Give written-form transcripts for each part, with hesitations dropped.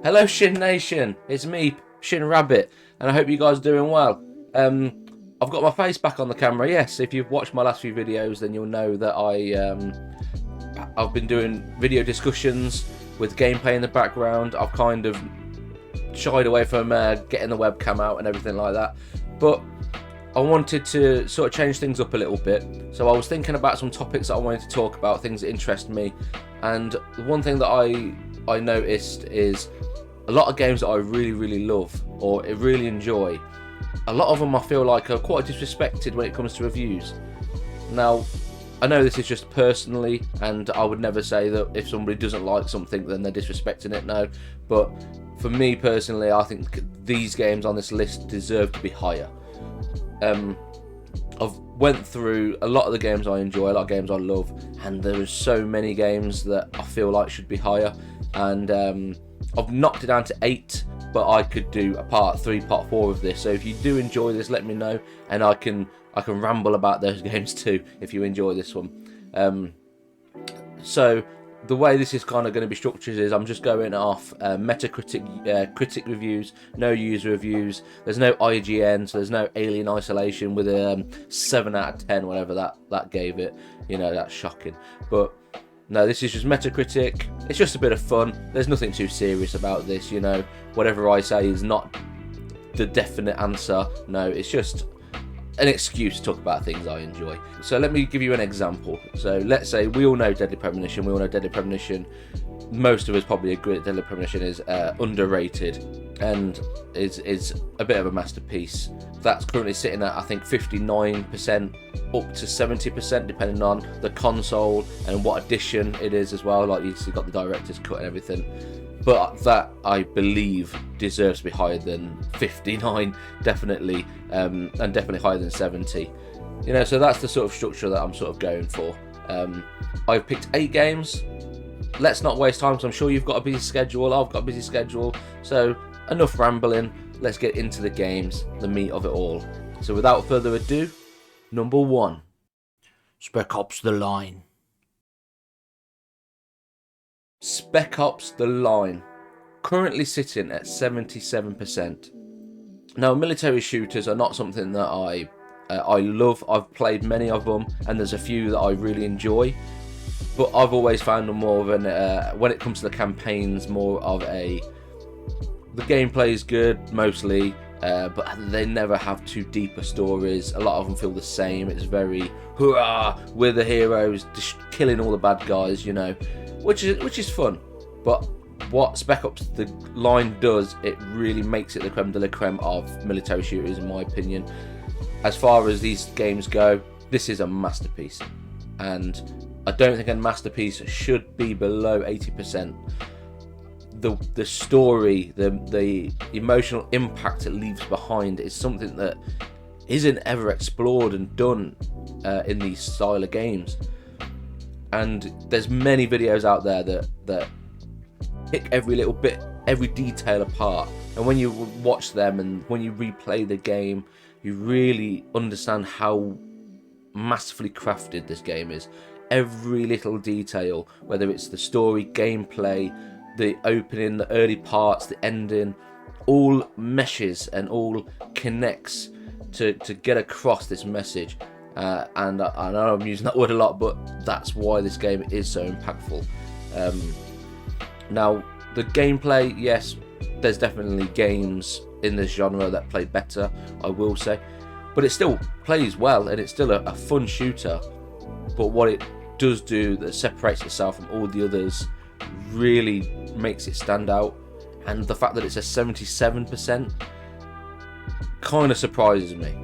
Hello Shination, it's me, Shinrabit, and I hope you guys are doing well. I've got my face back on the camera. Yes, if you've watched my last few videos, then you'll know that I've been doing video discussions with gameplay in the background. I've kind of shied away from getting the webcam out and everything like that, but I wanted to sort of change things up a little bit. So I was thinking about some topics that I wanted to talk about, things that interest me, and one thing that I noticed is a lot of games that I really love or really enjoy, a lot of them I feel like are quite disrespected when it comes to reviews. Now, I know this is just personally, and I would never say that if somebody doesn't like something then they're disrespecting it, no. But for me personally, I think these games on this list deserve to be higher. I've went through a lot of the games I enjoy, a lot of games I love, and there are so many games that I feel like should be higher, and I've knocked it down to 8, but I could do a part 3, part 4 of this. So if you do enjoy this, let me know, and I can ramble about those games too if you enjoy this one. So the way this is kind of going to be structured is I'm just going off Metacritic critic reviews, no user reviews. There's no IGN, so there's no Alien Isolation with a 7 out of 10, whatever that gave it. You know, that's shocking. But no, this is just Metacritic. It's just a bit of fun. There's nothing too serious about this, you know. Whatever I say is not the definite answer. No, it's just an excuse to talk about things I enjoy. So let me give you an example. So let's say we all know Deadly Premonition. We all know Deadly Premonition. Most of us probably agree that Deadly Premonition is underrated and is a bit of a masterpiece. That's currently sitting at, I think, 59% up to 70%, depending on the console and what edition it is as well. Like, you've got the director's cut and everything. But that, I believe, deserves to be higher than 59, definitely, and definitely higher than 70. You know, so that's the sort of structure that I'm sort of going for. I've picked 8 games. Let's not waste time, because I'm sure you've got a busy schedule. I've got a busy schedule. So enough rambling. Let's get into the games, the meat of it all. So without further ado, number 1. Spec Ops: The Line. Spec Ops: The Line, currently sitting at 77%. Now, military shooters are not something that I love. I've played many of them, and there's a few that I really enjoy. But I've always found them more of an, when it comes to the campaigns, more of a, the gameplay is good mostly, but they never have too deeper stories. A lot of them feel the same. It's very, hurrah, we're the heroes, just killing all the bad guys, you know, which is fun. But what Spec Ops: The Line does, it really makes it the creme de la creme of military shooters, in my opinion. As far as these games go, this is a masterpiece, and I don't think a masterpiece should be below 80%. The story, the emotional impact it leaves behind is something that isn't ever explored and done in these style of games. And there's many videos out there that pick every little bit, every detail apart. And when you watch them and when you replay the game, you really understand how massively crafted this game is. Every little detail, whether it's the story, gameplay, the opening, the early parts, the ending, all meshes and all connects to get across this message. And I know I'm using that word a lot, but that's why this game is so impactful. Now, the gameplay, yes, there's definitely games in this genre that play better, I will say, but it still plays well, and it's still a fun shooter. But what it does do that separates itself from all the others really makes it stand out, and the fact that it's a 77% kind of surprises me.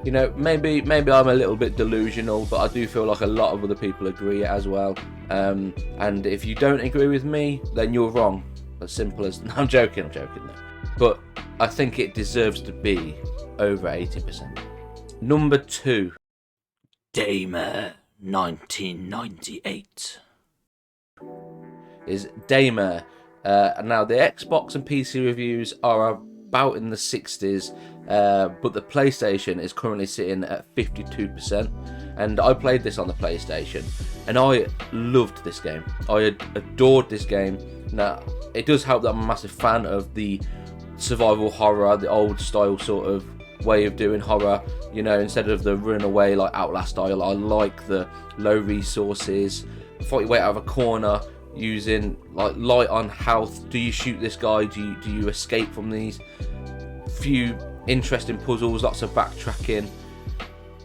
You know, maybe I'm a little bit delusional, but I do feel like a lot of other people agree as well. And if you don't agree with me, then you're wrong. As simple as... No, I'm joking though. But I think it deserves to be over 80%. Number 2. DAYMARE 1998. Is DAYMARE. Now, the Xbox and PC reviews are about in the 60s, but the PlayStation is currently sitting at 52%, and I played this on the PlayStation, and I loved this game. I adored this game. Now, it does help that I'm a massive fan of the survival horror, the old style sort of way of doing horror, you know, instead of the run away like Outlast style. I like the low resources, fight your way out of a corner using like light on health. Do you shoot this guy? Do you escape from these? Few interesting puzzles, lots of backtracking.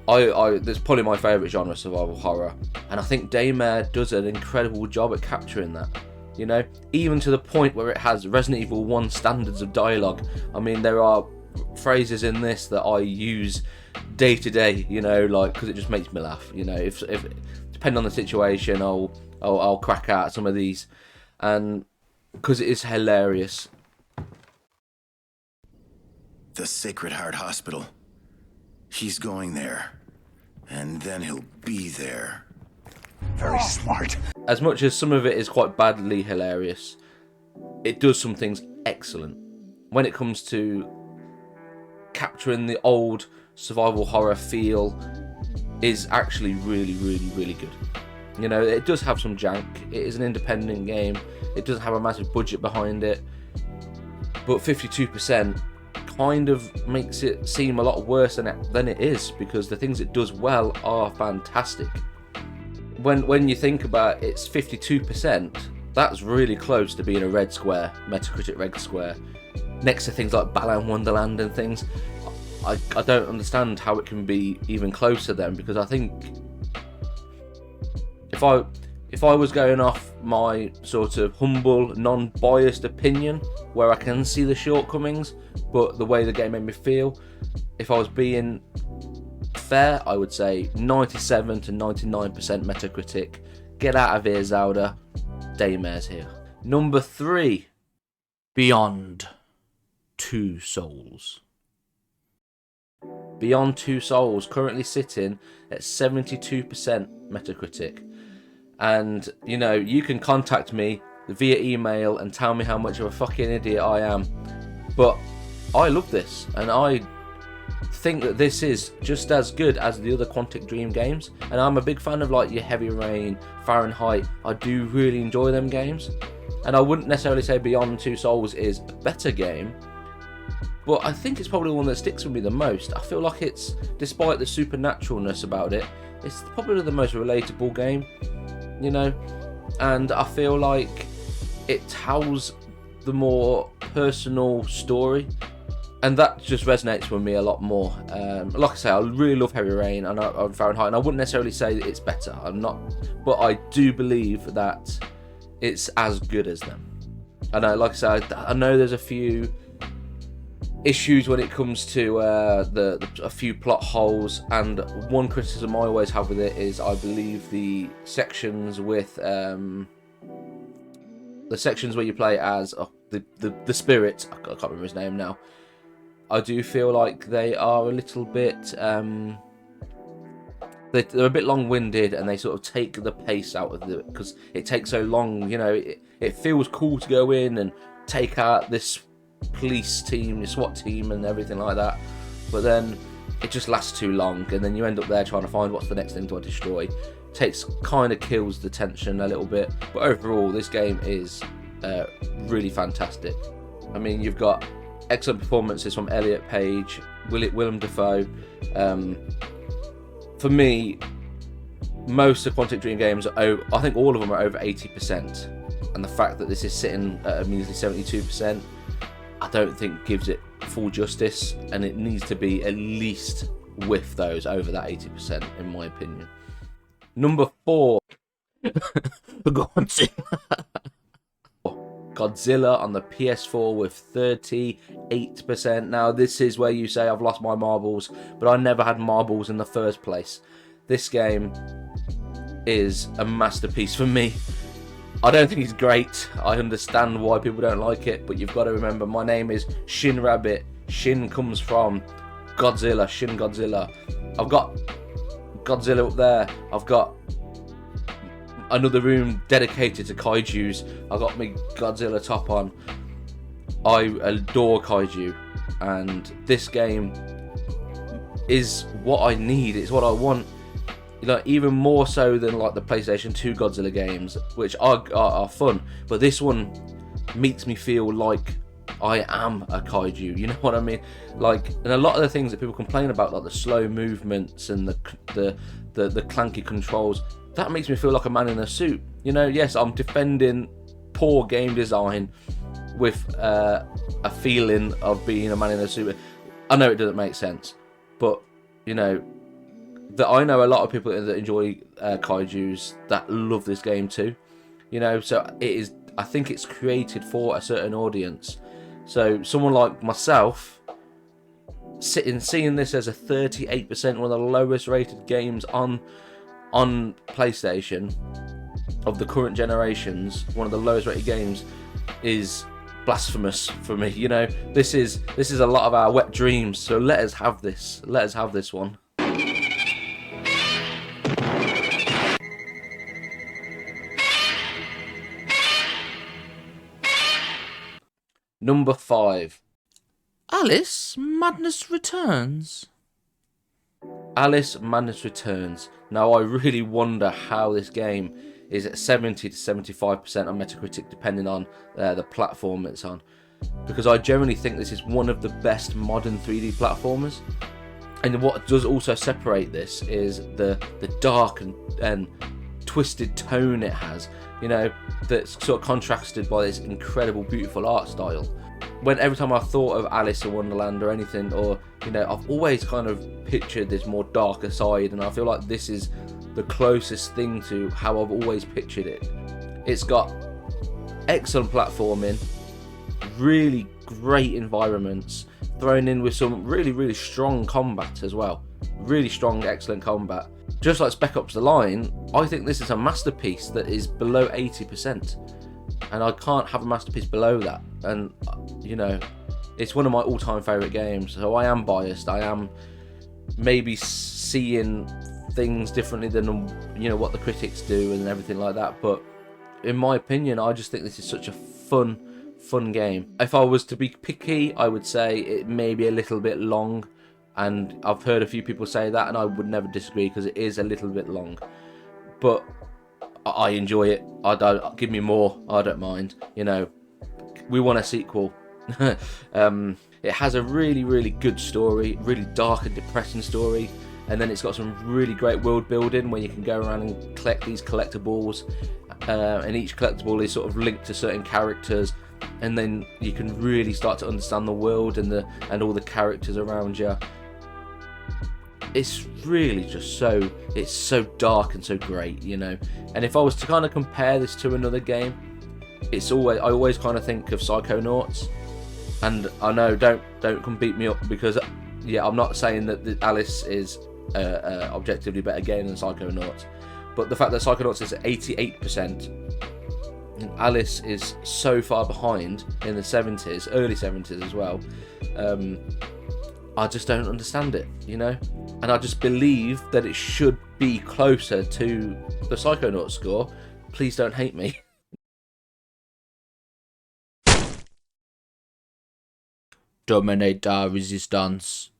That's probably my favourite genre, survival horror, and I think DAYMARE does an incredible job at capturing that. You know, even to the point where it has Resident Evil 1 standards of dialogue. I mean, there are phrases in this that I use day to day, you know, like, because it just makes me laugh. You know, if depending on the situation, I'll crack out some of these, and because it is hilarious. The Sacred Heart Hospital. He's going there, and then he'll be there. Very smart. As much as some of it is quite badly hilarious, it does some things excellent. When it comes to capturing the old survival horror feel, is actually really, really, really good. You know, it does have some jank. It is an independent game. It doesn't have a massive budget behind it, but 52% kind of makes it seem a lot worse than it is, because the things it does well are fantastic. When you think about it's 52%, that's really close to being a red square, Metacritic red square, next to things like Balan Wonderland and things. I don't understand how it can be even closer then, because I think if I was going off my sort of humble, non-biased opinion, where I can see the shortcomings, but the way the game made me feel, if I was being fair, I would say 97 to 99% Metacritic. Get out of here, Zelda. DAYMARE's here. Number 3. Beyond Two Souls. Beyond Two Souls, currently sitting at 72% Metacritic. And, you know, you can contact me via email and tell me how much of a fucking idiot I am. But I love this, and I think that this is just as good as the other Quantic Dream games. And I'm a big fan of like your Heavy Rain, Fahrenheit. I do really enjoy them games. And I wouldn't necessarily say Beyond Two Souls is a better game, but I think it's probably the one that sticks with me the most. I feel like it's, despite the supernaturalness about it, it's probably the most relatable game, you know, and I feel like it tells the more personal story, and that just resonates with me a lot more. Like I say, I really love Heavy Rain and Fahrenheit, and I wouldn't necessarily say that it's better. I'm not, but I do believe that it's as good as them. And like I said, I know there's a few issues when it comes to a few plot holes, and one criticism I always have with it is I believe the sections with the sections where you play as the spirit, I can't remember his name now, I do feel like they are a little bit they're a bit long-winded, and they sort of take the pace out of it because it takes so long. You know, it feels cool to go in and take out this police team, the SWAT team and everything like that, but then it just lasts too long, and then you end up there trying to find what's the next thing to destroy. Kind of kills the tension a little bit, but overall this game is really fantastic. I mean, you've got excellent performances from Elliot Page, Willem Dafoe. For me, most of Quantic Dream games are I think all of them are over 80%, and the fact that this is sitting at a measly 72%, I don't think gives it full justice, and it needs to be at least with those over that 80%, in my opinion. Number 4. Godzilla on the PS4 with 38%. Now, this is where you say I've lost my marbles, but I never had marbles in the first place. This game is a masterpiece for me. I don't think it's great. I understand why people don't like it, but you've got to remember, my name is Shinrabit. Shin comes from Godzilla, Shin Godzilla. I've got Godzilla up there. I've got another room dedicated to kaijus. I've got my Godzilla top on. I adore kaiju, and this game is what I need. It's what I want. like even more so than like the PlayStation 2 Godzilla games, which are fun. But this one makes me feel like I am a kaiju. You know what I mean? Like, and a lot of the things that people complain about, like the slow movements and the clanky controls, that makes me feel like a man in a suit. You know, yes, I'm defending poor game design with a feeling of being a man in a suit. I know it doesn't make sense, but you know that I know a lot of people that enjoy kaijus that love this game too. You know, so it is. I think it's created for a certain audience. So someone like myself, seeing this as a 38%, one of the lowest rated games on PlayStation of the current generations, one of the lowest rated games, is blasphemous for me. You know, this is a lot of our wet dreams. So let us have this. Let us have this one. Number 5. Alice Madness Returns. Alice Madness Returns. Now I really wonder how this game is at 70 to 75% on Metacritic, depending on the platform it's on, because I generally think this is one of the best modern 3D platformers. And what does also separate this is the dark and twisted tone it has, you know, that's sort of contrasted by this incredible, beautiful art style. When every time I thought of Alice in Wonderland or anything, or you know, I've always kind of pictured this more darker side, and I feel like this is the closest thing to how I've always pictured it. It's got excellent platforming, really great environments, thrown in with some really strong combat as well. Really strong, excellent combat. Just like Spec Ops: The Line, I think this is a masterpiece that is below 80%. And I can't have a masterpiece below that. And, you know, it's one of my all-time favourite games. So I am biased. I am maybe seeing things differently than, you know, what the critics do and everything like that. But in my opinion, I just think this is such a fun game. If I was to be picky, I would say it may be a little bit long. And I've heard a few people say that, and I would never disagree, because it is a little bit long. But I enjoy it. I don't give me more. I don't mind. You know, we want a sequel. It has a really good story, really dark and depressing story, and then it's got some really great world building where you can go around and collect these collectibles, and each collectible is sort of linked to certain characters, and then you can really start to understand the world and all the characters around you. It's really just it's so dark and so great, you know. And if I was to kind of compare this to another game, I always kind of think of Psychonauts. And I know, don't come beat me up, because yeah, I'm not saying that Alice is objectively better game than Psychonauts, but the fact that Psychonauts is at 88% and Alice is so far behind in the 70s, early 70s as well, I just don't understand it, you know. And I just believe that it should be closer to the Psychonauts score. Please don't hate me. Terminator Resistance.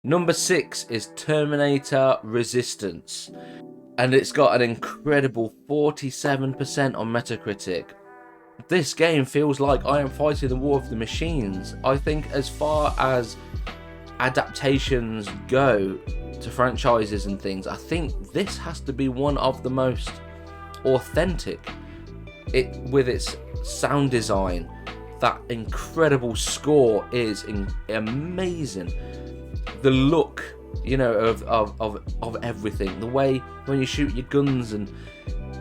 Number 6 is Terminator Resistance, and it's got an incredible 47% on Metacritic. This game feels like I am fighting the war of the machines. I think as far as adaptations go to franchises and things, I think this has to be one of the most authentic. It, with its sound design, that incredible score is amazing. The look, you know, of everything, the way when you shoot your guns, and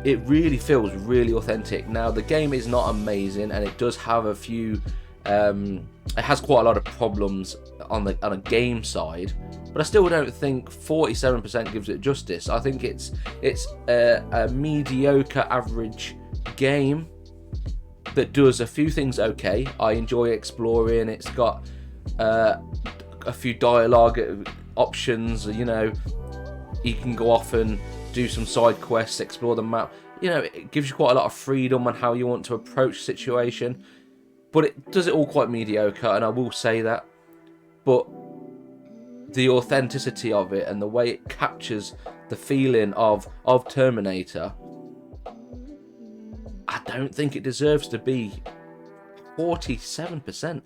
it really feels really authentic. Now the game is not amazing, and it does have a few it has quite a lot of problems on a game side, but I still don't think 47% gives it justice. I think it's a mediocre average game that does a few things okay. I enjoy exploring. It's got a few dialogue options, you know, you can go off and do some side quests, explore the map. You know, it gives you quite a lot of freedom on how you want to approach the situation, but it does it all quite mediocre, and I will say that. But the authenticity of it and the way it captures the feeling of Terminator, I don't think it deserves to be 47%.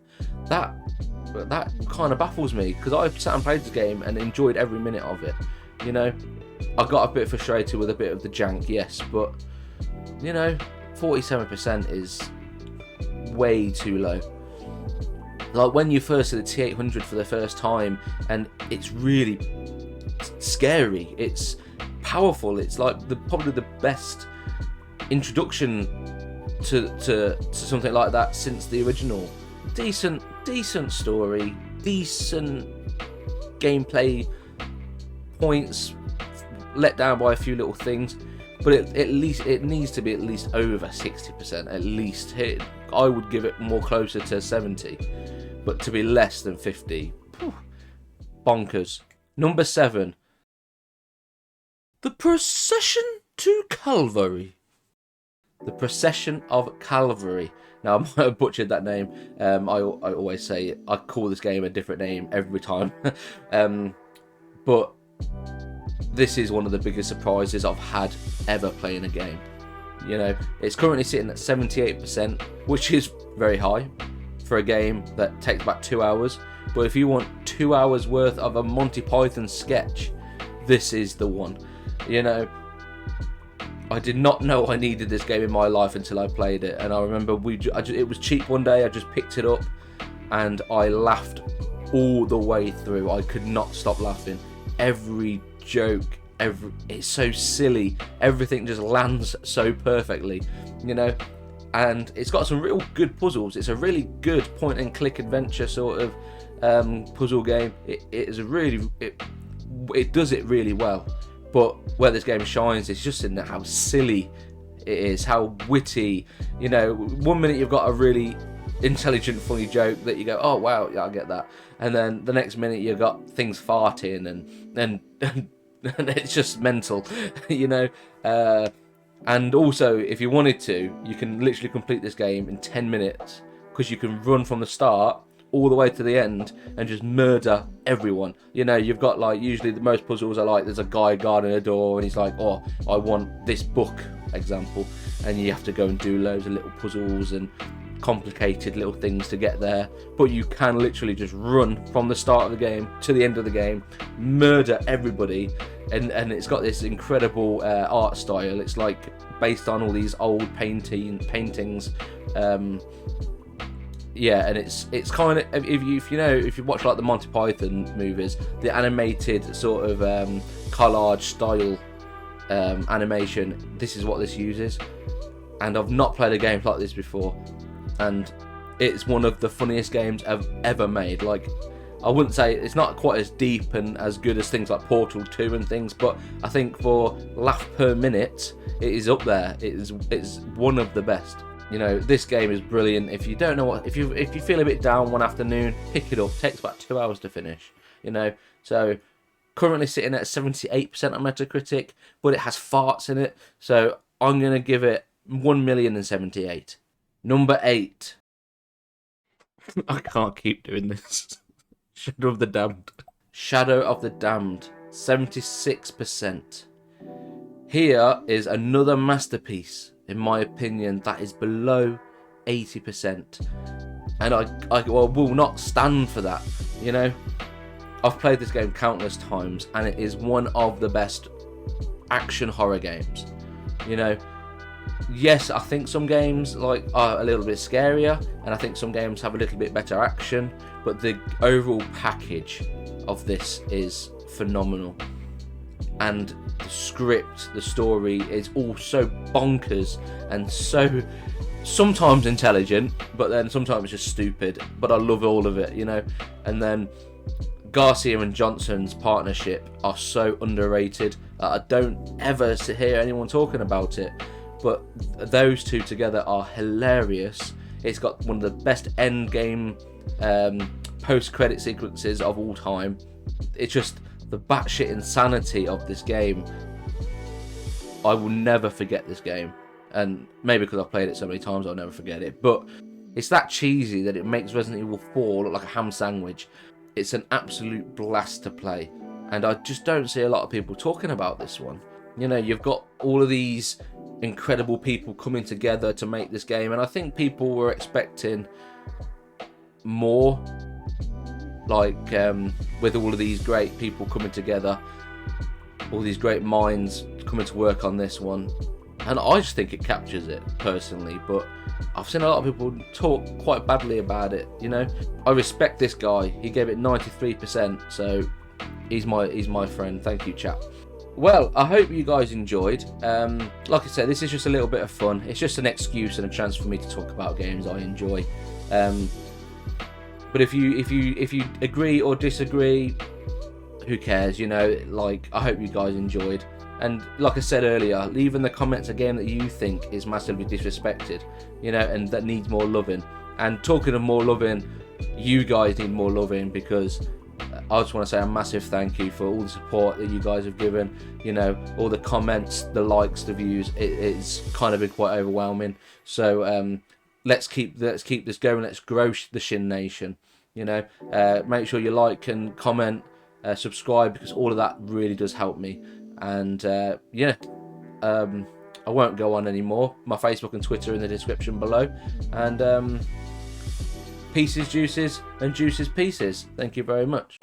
That kind of baffles me, because I sat and played the game and enjoyed every minute of it. You know, I got a bit frustrated with a bit of the jank, yes, but you know, 47% is way too low. Like when you first see the T800 for the first time, and it's really scary, it's powerful, it's like probably the best introduction to something like that since the original. Decent story, decent gameplay points, let down by a few little things, but at least it needs to be at least over 60%. At least I would give it more closer to 70, but to be less than 50, bonkers. Number 7, The Procession to Calvary. The Procession of Calvary. Now, I might have butchered that name. I always say I call this game a different name every time. But this is one of the biggest surprises I've had ever playing a game. You know, it's currently sitting at 78%, which is very high for a game that takes about 2 hours. But if you want 2 hours worth of a Monty Python sketch, this is the one. You know, I did not know I needed this game in my life until I played it, and I remember it was cheap one day. I just picked it up, and I laughed all the way through. I could not stop laughing. Every joke, it's so silly. Everything just lands so perfectly, you know. And it's got some real good puzzles. It's a really good point-and-click adventure sort of puzzle game. It does it really well. But where this game shines is just in how silly it is, how witty. You know, one minute you've got a really intelligent, funny joke that you go, oh wow, yeah, I get that, and then the next minute you've got things farting and it's just mental, you know. And also, if you wanted to, you can literally complete this game in 10 minutes, because you can run from the start all the way to the end and just murder everyone. You know, you've got like, usually the most puzzles are like, there's a guy guarding a door and he's like, oh, I want this book, example, and you have to go and do loads of little puzzles and complicated little things to get there. But you can literally just run from the start of the game to the end of the game, murder everybody, and it's got this incredible art style. It's like based on all these old paintings. Yeah, and it's kind of, if you watch like the Monty Python movies, the animated sort of collage style animation, this is what this uses. And I've not played a game like this before, and it's one of the funniest games I've ever made. Like, I wouldn't say it's not quite as deep and as good as things like Portal 2 and things, but I think for laugh per minute, it is up there. It's one of the best. You know, this game is brilliant. If you don't know if you feel a bit down one afternoon, pick it up. It takes about 2 hours to finish. You know, so currently sitting at 78% on Metacritic, but it has farts in it. So I'm gonna give it 1,078,000. Number 8. I can't keep doing this. Shadow of the Damned. Shadow of the Damned, 76%. Here is another masterpiece, in my opinion, that is below 80%. And I will not stand for that, you know. I've played this game countless times, and it is one of the best action horror games. You know, yes, I think some games are a little bit scarier, and I think some games have a little bit better action, but the overall package of this is phenomenal. And the script, the story is all so bonkers and so sometimes intelligent, but then sometimes just stupid. But I love all of it, you know. And then Garcia and Johnson's partnership are so underrated. I don't ever hear anyone talking about it, but those two together are hilarious. It's got one of the best end game post-credit sequences of all time. It's just the batshit insanity of this game. I will never forget this game, and maybe because I've played it so many times I'll never forget it, but it's that cheesy that it makes Resident Evil 4 look like a ham sandwich. It's an absolute blast to play, and I just don't see a lot of people talking about this one. You know, you've got all of these incredible people coming together to make this game, and I think people were expecting more, like with all of these great people coming together, all these great minds coming to work on this one, and I just think it captures it personally. But I've seen a lot of people talk quite badly about it. You know, I respect this guy. He gave it 93%, so he's my friend. Thank you, chap. Well, I hope you guys enjoyed. Like I said, this is just a little bit of fun. It's just an excuse and a chance for me to talk about games I enjoy. But if you agree or disagree, who cares? You know, like, I hope you guys enjoyed. And like I said earlier, leave in the comments a game that you think is massively disrespected, you know, and that needs more loving. And talking of more loving, you guys need more loving, because I just want to say a massive thank you for all the support that you guys have given. You know, all the comments, the likes, the views. It's kind of been quite overwhelming. So let's keep this going. Let's grow the Shin Nation. You know, make sure you like and comment, subscribe, because all of that really does help me. And yeah, I won't go on anymore. My Facebook and Twitter in the description below. And Pieces, Juices, and Deuces Peaces. Thank you very much.